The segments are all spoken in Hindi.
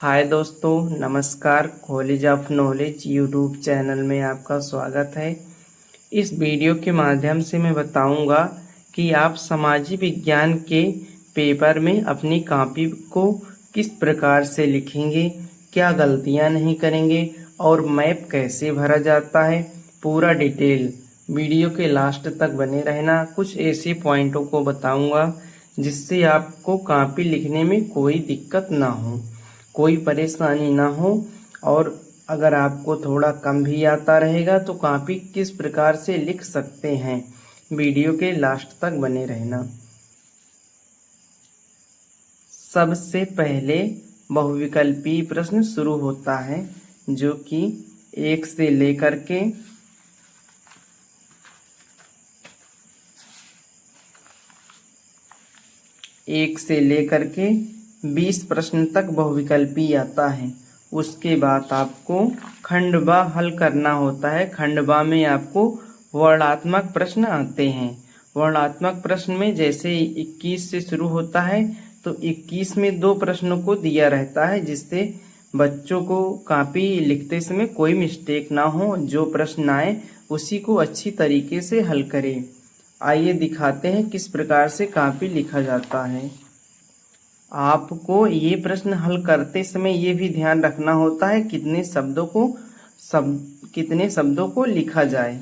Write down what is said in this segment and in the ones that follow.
हाय दोस्तों, नमस्कार। College of knowledge YouTube channel में आपका स्वागत है। इस वीडियो के माध्यम से मैं बताऊंगा कि आप सामाजिक विज्ञान के पेपर में अपनी कॉपी को किस प्रकार से लिखेंगे, क्या गलतियां नहीं करेंगे और मैप कैसे भरा जाता है। पूरा डिटेल वीडियो के लास्ट तक बने रहना। कुछ ऐसे पॉइंटों को बताऊंगा जिससे आपको कॉपी लिखने में कोई दिक्कत ना हो, कोई परेशानी ना हो। और अगर आपको थोड़ा कम भी आता रहेगा तो कॉपी किस प्रकार से लिख सकते हैं, वीडियो के लास्ट तक बने रहना। सबसे पहले बहुविकल्पी प्रश्न शुरू होता है, जो कि एक से लेकर के 20 प्रश्न तक बहुविकल्पी आता है। उसके बाद आपको खंडवा हल करना होता है। खंडवा में आपको वर्णात्मक प्रश्न आते हैं। वर्णात्मक प्रश्न में जैसे 21 से शुरू होता है तो 21 में 2 प्रश्नों को दिया रहता है, जिससे बच्चों को कॉपी लिखते समय कोई मिस्टेक ना हो। जो प्रश्न आए उसी को अच्छी तरीके से हल करें। आइए दिखाते हैं किस प्रकार से कॉपी लिखा जाता है। आपको ये प्रश्न हल करते समय ये भी ध्यान रखना होता है कितने शब्दों को लिखा जाए।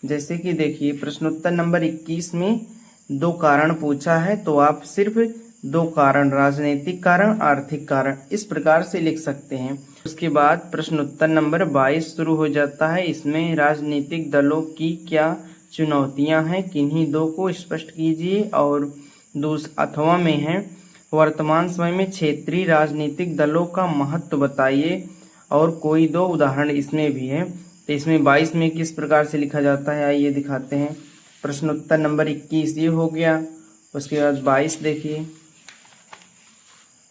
जैसे कि देखिए, प्रश्नोत्तर नंबर 21 में 2 कारण पूछा है, तो आप सिर्फ 2 कारण, राजनीतिक कारण, आर्थिक कारण, इस प्रकार से लिख सकते हैं। उसके बाद प्रश्नोत्तर नंबर 22 शुरू हो जाता है। इसमें राजनीतिक दलों की क्या चुनौतियां हैं, किन्हीं 2 को स्पष्ट कीजिए। और अथवा में है, वर्तमान समय में क्षेत्रीय राजनीतिक दलों का महत्व बताइए। और कोई 2 उदाहरण इसमें भी है। तो इसमें 22 में किस प्रकार से लिखा जाता है, आइए दिखाते हैं। प्रश्नोत्तर नंबर 21 ये हो गया। उसके बाद 22 देखिए,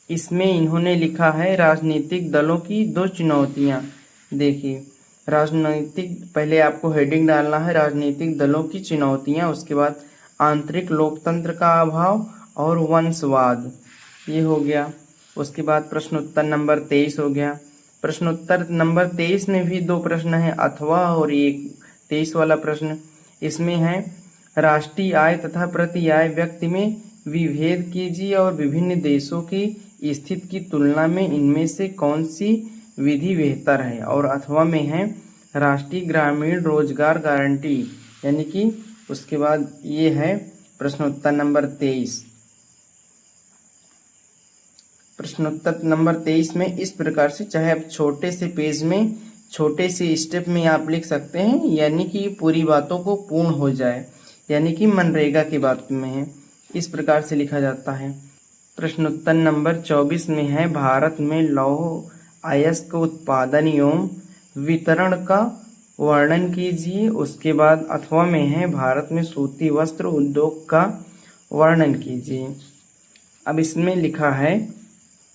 इसमें इन्होंने लिखा है राजनीतिक दलों की 2 चुनौतियां। देखिए, राजनीतिक, पहले आपको हेडिंग डालना है राजनीतिक दलों की चुनौतियां। उसके बाद आंतरिक लोकतंत्र का अभाव और वंशवाद, ये हो गया। उसके बाद प्रश्नोत्तर नंबर 23 हो गया। प्रश्नोत्तर नंबर 23 में भी 2 प्रश्न हैं, अथवा और एक 23 वाला प्रश्न। इसमें है राष्ट्रीय आय तथा प्रति आय व्यक्ति में विभेद कीजिए और विभिन्न देशों की स्थिति की तुलना में इनमें से कौन सी विधि बेहतर है। और अथवा में है राष्ट्रीय ग्रामीण रोजगार गारंटी, यानी कि उसके बाद ये है प्रश्नोत्तर नंबर 23। प्रश्नोत्तर नंबर 23 में इस प्रकार से, चाहे आप छोटे से पेज में छोटे से स्टेप में आप लिख सकते हैं, यानी कि पूरी बातों को पूर्ण हो जाए, यानी कि मनरेगा की बात में है, इस प्रकार से लिखा जाता है। प्रश्नोत्तर नंबर 24 में है भारत में लौह अयस्क उत्पादन एवं वितरण का वर्णन कीजिए। उसके बाद अथवा में है भारत में सूती वस्त्र उद्योग का वर्णन कीजिए। अब इसमें लिखा है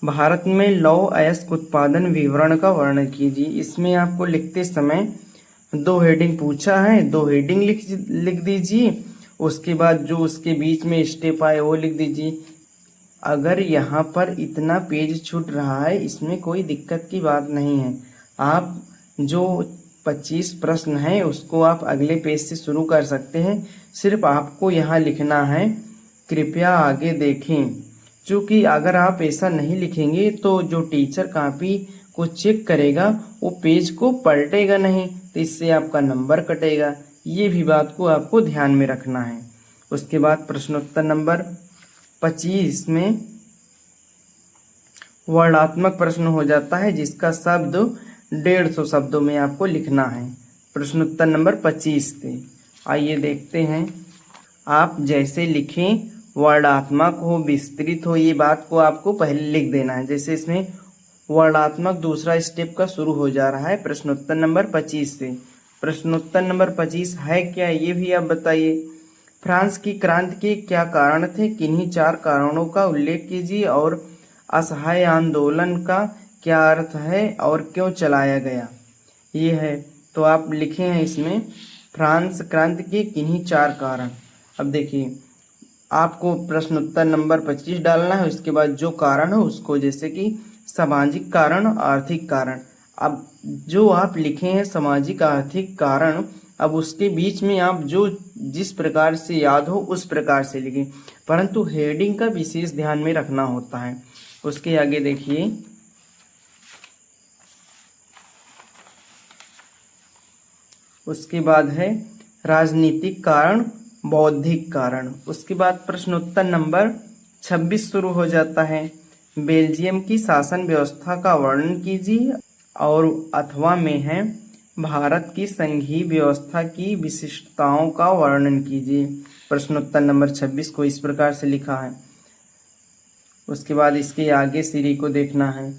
भारत में लौह अयस्क उत्पादन विवरण का वर्णन कीजिए। इसमें आपको लिखते समय 2 हेडिंग पूछा है, 2 हेडिंग लिख दीजिए। उसके बाद जो उसके बीच में स्टेप आए वो लिख दीजिए। अगर यहाँ पर इतना पेज छूट रहा है, इसमें कोई दिक्कत की बात नहीं है। आप जो 25 प्रश्न हैं उसको आप अगले पेज से शुरू कर सकते हैं। सिर्फ आपको यहाँ लिखना है कृपया आगे देखें। क्योंकि अगर आप ऐसा नहीं लिखेंगे तो जो टीचर कॉपी को चेक करेगा वो पेज को पलटेगा नहीं, तो इससे आपका नंबर कटेगा। ये भी बात को आपको ध्यान में रखना है। उसके बाद प्रश्नोत्तर नंबर 25 में वर्णात्मक प्रश्न हो जाता है, जिसका शब्द 150 शब्दों में आपको लिखना है। प्रश्नोत्तर नंबर 25 से आइए देखते हैं। आप जैसे लिखें, वर्णात्मक हो, विस्तृत हो, ये बात को आपको पहले लिख देना है। जैसे इसमें वर्णात्मक दूसरा स्टेप का शुरू हो जा रहा है प्रश्नोत्तर नंबर 25 से। प्रश्नोत्तर नंबर 25 है क्या, ये भी आप बताइए। फ्रांस की क्रांति के क्या कारण थे, किन्हीं 4 कारणों का उल्लेख कीजिए। और असहाय आंदोलन का क्या अर्थ है और क्यों चलाया गया, ये है। तो आप लिखे हैं इसमें फ्रांस क्रांति के किन्हीं 4 कारण। अब देखिए, आपको प्रश्नोत्तर नंबर 25 डालना है। उसके बाद जो कारण है उसको, जैसे कि सामाजिक कारण, आर्थिक कारण। अब जो आप लिखे हैं सामाजिक आर्थिक कारण, अब उसके बीच में आप जो जिस प्रकार से याद हो उस प्रकार से लिखें, परंतु हेडिंग का विशेष ध्यान में रखना होता है। उसके आगे देखिए, उसके बाद है राजनीतिक कारण, बौद्धिक कारण। उसके बाद प्रश्नोत्तर नंबर 26 शुरू हो जाता है। बेल्जियम की शासन व्यवस्था का वर्णन कीजिए, और अथवा में है भारत की संघीय व्यवस्था की विशिष्टताओं का वर्णन कीजिए। प्रश्नोत्तर नंबर 26 को इस प्रकार से लिखा है। उसके बाद इसके आगे सीरी को देखना है।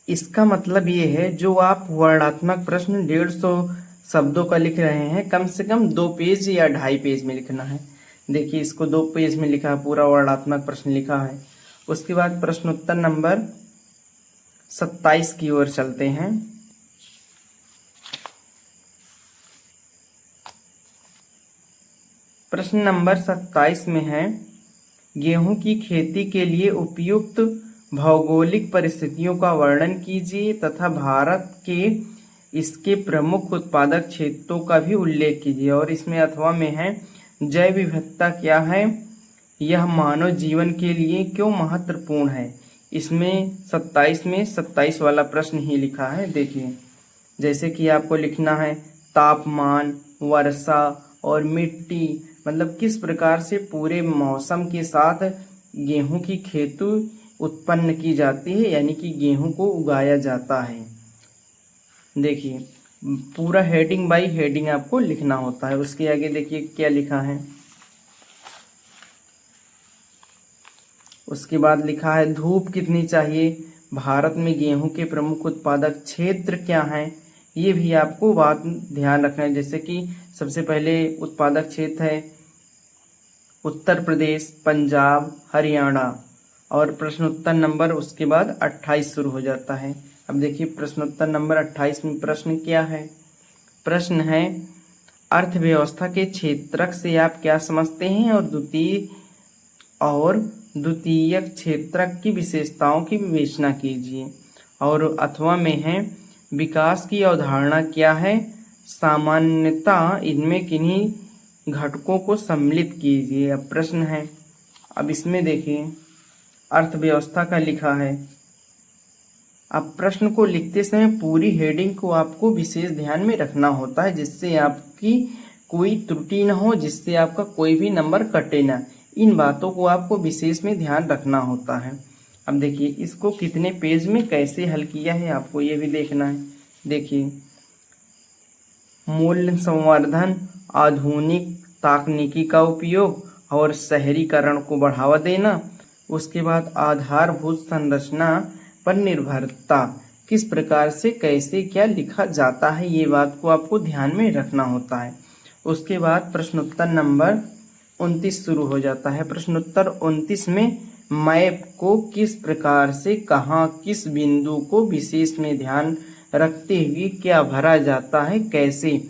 इसका मतलब ये है, जो आप वर्णात्मक प्रश्न 150 शब्दों का लिख रहे हैं, कम से कम 2 पेज या 2.5 पेज में लिखना है। देखिए, इसको 2 पेज में लिखा है, पूरा वर्णात्मक प्रश्न लिखा है। उसके बाद प्रश्नोत्तर नंबर 27 की ओर चलते हैं। प्रश्न नंबर 27 में है, गेहूं की खेती के लिए उपयुक्त भौगोलिक परिस्थितियों का वर्णन कीजिए तथा भारत के इसके प्रमुख उत्पादक क्षेत्रों का भी उल्लेख कीजिए। और इसमें अथवा में है, जैव विविधता क्या है, यह मानव जीवन के लिए क्यों महत्वपूर्ण है। इसमें 27 में 27 वाला प्रश्न ही लिखा है। देखिए, जैसे कि आपको लिखना है तापमान, वर्षा और मिट्टी, मतलब किस प्रकार से पूरे मौसम के साथ गेहूं की खेती उत्पन्न की जाती है, यानी कि गेहूं को उगाया जाता है। देखिए, पूरा हेडिंग बाय हेडिंग आपको लिखना होता है। उसके आगे देखिए क्या लिखा है। उसके बाद लिखा है, धूप कितनी चाहिए, भारत में गेहूं के प्रमुख उत्पादक क्षेत्र क्या हैं, ये भी आपको बात ध्यान रखना है। जैसे कि सबसे पहले उत्पादक क्षेत्र है उत्तर प्रदेश, पंजाब, हरियाणा। और प्रश्नोत्तर नंबर उसके बाद 28 शुरू हो जाता है। अब देखिए, प्रश्नोत्तर नंबर 28 में प्रश्न क्या है। प्रश्न है, अर्थव्यवस्था के क्षेत्रक से आप क्या समझते हैं, और द्वितीयक क्षेत्रक की विशेषताओं की विवेचना कीजिए। और अथवा में है, विकास की अवधारणा क्या है, सामान्यतः इनमें किन्हीं घटकों को सम्मिलित कीजिए। अब प्रश्न है, अब इसमें देखिए अर्थव्यवस्था का लिखा है। अब प्रश्न को लिखते समय पूरी हेडिंग को आपको विशेष ध्यान में रखना होता है, जिससे आपकी कोई त्रुटि ना हो, जिससे आपका कोई भी नंबर कटे ना। इन बातों को आपको विशेष में ध्यान रखना होता है। अब देखिए, इसको कितने पेज में कैसे हल किया है आपको ये भी देखना है। देखिए, मूल्य संवर्धन, आधुनिक तकनीकी का उपयोग और शहरीकरण को बढ़ावा देना। उसके बाद आधारभूत संरचना पर निर्भरता, किस प्रकार से कैसे क्या लिखा जाता है, ये बात को आपको ध्यान में रखना होता है। उसके बाद प्रश्नोत्तर नंबर 29 शुरू हो जाता है। प्रश्नोत्तर 29 में मैप को किस प्रकार से कहाँ किस बिंदु को विशेष में ध्यान रखते हुए क्या भरा जाता है, कैसे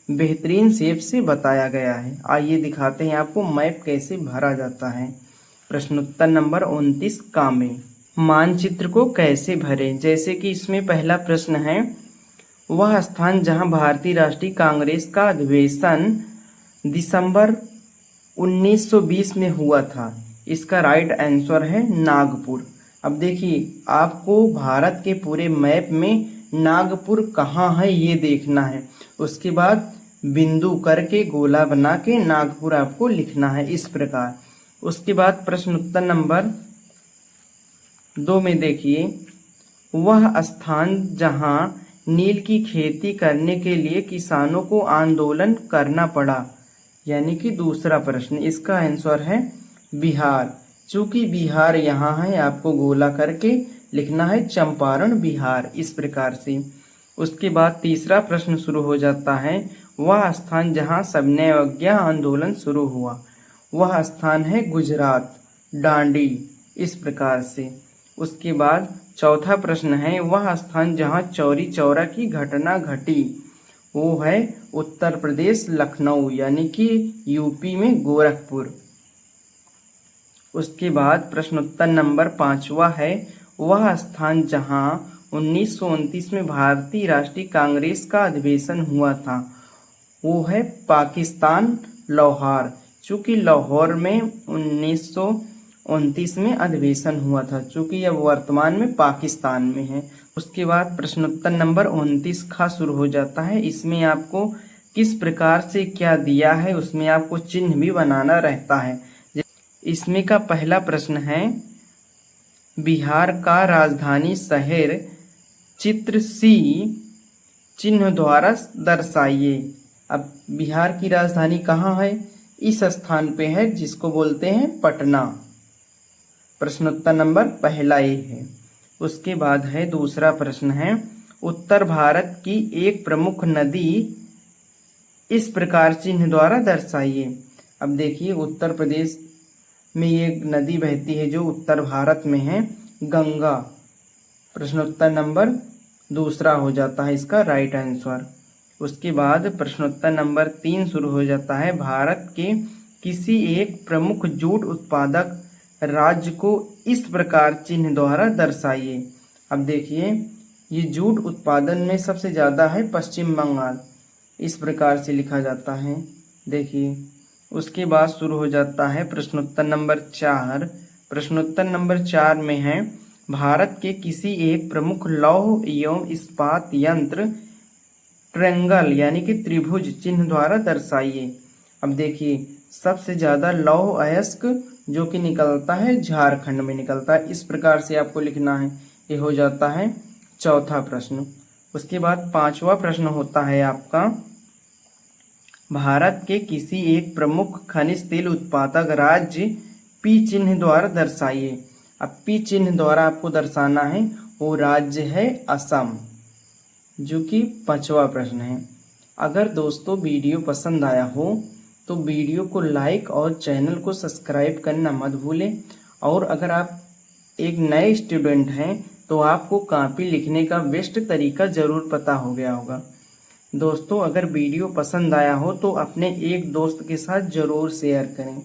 बेहतरीन शेप से बताया गया है। आइए दिखाते हैं आपको मैप कैसे भरा जाता है। प्रश्नोत्तर नंबर 29 का में मानचित्र को कैसे भरें। जैसे कि इसमें पहला प्रश्न है, वह स्थान जहां भारतीय राष्ट्रीय कांग्रेस का अधिवेशन दिसंबर 1920 में हुआ था। इसका राइट आंसर है नागपुर। अब देखिए, आपको भारत के पूरे मैप में नागपुर कहाँ है ये देखना है। उसके बाद बिंदु करके गोला बना के नागपुर आपको लिखना है इस प्रकार। उसके बाद प्रश्नोत्तर नंबर 2 में देखिए, वह स्थान जहां नील की खेती करने के लिए किसानों को आंदोलन करना पड़ा, यानी कि दूसरा प्रश्न। इसका आंसर है बिहार। चूंकि बिहार यहाँ है, आपको गोला करके लिखना है चंपारण बिहार, इस प्रकार से। उसके बाद तीसरा प्रश्न शुरू हो जाता है, वह स्थान जहाँ सविनय अवज्ञा आंदोलन शुरू हुआ, वह स्थान है गुजरात, डांडी, इस प्रकार से। उसके बाद चौथा प्रश्न है, वह स्थान जहाँ चौरी चौरा की घटना घटी, वो है उत्तर प्रदेश लखनऊ, यानी कि यूपी में गोरखपुर। उसके बाद प्रश्नोत्तर नंबर 5वां है, वह स्थान जहां 1929 में भारतीय राष्ट्रीय कांग्रेस का अधिवेशन हुआ था वो है पाकिस्तान, लाहौर। चूंकि लाहौर में 1929 में अधिवेशन हुआ था, चूंकि अब वर्तमान में पाकिस्तान में है। उसके बाद प्रश्नोत्तर नंबर 29 का शुरू हो जाता है। इसमें आपको किस प्रकार से क्या दिया है उसमें आपको चिन्ह भी बनाना रहता है। इसमें का पहला प्रश्न है, बिहार का राजधानी शहर चित्र सी चिन्ह द्वारा दर्शाइए। अब बिहार की राजधानी कहाँ है? इस स्थान पे है जिसको बोलते हैं पटना। प्रश्नोत्तर नंबर पहला ये है। उसके बाद है दूसरा प्रश्न है, उत्तर भारत की एक प्रमुख नदी इस प्रकार चिन्ह द्वारा दर्शाइए। अब देखिए उत्तर प्रदेश में एक नदी बहती है जो उत्तर भारत में है, गंगा। प्रश्नोत्तर नंबर दूसरा हो जाता है इसका राइट आंसर। उसके बाद प्रश्नोत्तर नंबर 3 शुरू हो जाता है, भारत के किसी एक प्रमुख जूट उत्पादक राज्य को इस प्रकार चिन्ह द्वारा दर्शाइए। अब देखिए ये जूट उत्पादन में सबसे ज़्यादा है पश्चिम बंगाल, इस प्रकार से लिखा जाता है। देखिए उसके बाद शुरू हो जाता है प्रश्नोत्तर नंबर 4। प्रश्नोत्तर नंबर 4 में है, भारत के किसी एक प्रमुख लौह एवं इस्पात यंत्र ट्रेंगल यानी कि त्रिभुज चिन्ह द्वारा दर्शाइए। अब देखिए सबसे ज़्यादा लौह अयस्क जो कि निकलता है झारखंड में निकलता है, इस प्रकार से आपको लिखना है। ये हो जाता है चौथा प्रश्न। उसके बाद पांचवा प्रश्न होता है आपका, भारत के किसी एक प्रमुख खनिज तेल उत्पादक राज्य पी चिन्ह द्वारा दर्शाइए। अब पी चिन्ह द्वारा आपको दर्शाना है वो राज्य है असम, जो कि पांचवा प्रश्न है। अगर दोस्तों वीडियो पसंद आया हो तो वीडियो को लाइक और चैनल को सब्सक्राइब करना मत भूलें। और अगर आप एक नए स्टूडेंट हैं तो आपको कॉपी लिखने का बेस्ट तरीका ज़रूर पता हो गया होगा। दोस्तों अगर वीडियो पसंद आया हो तो अपने एक दोस्त के साथ ज़रूर शेयर करें।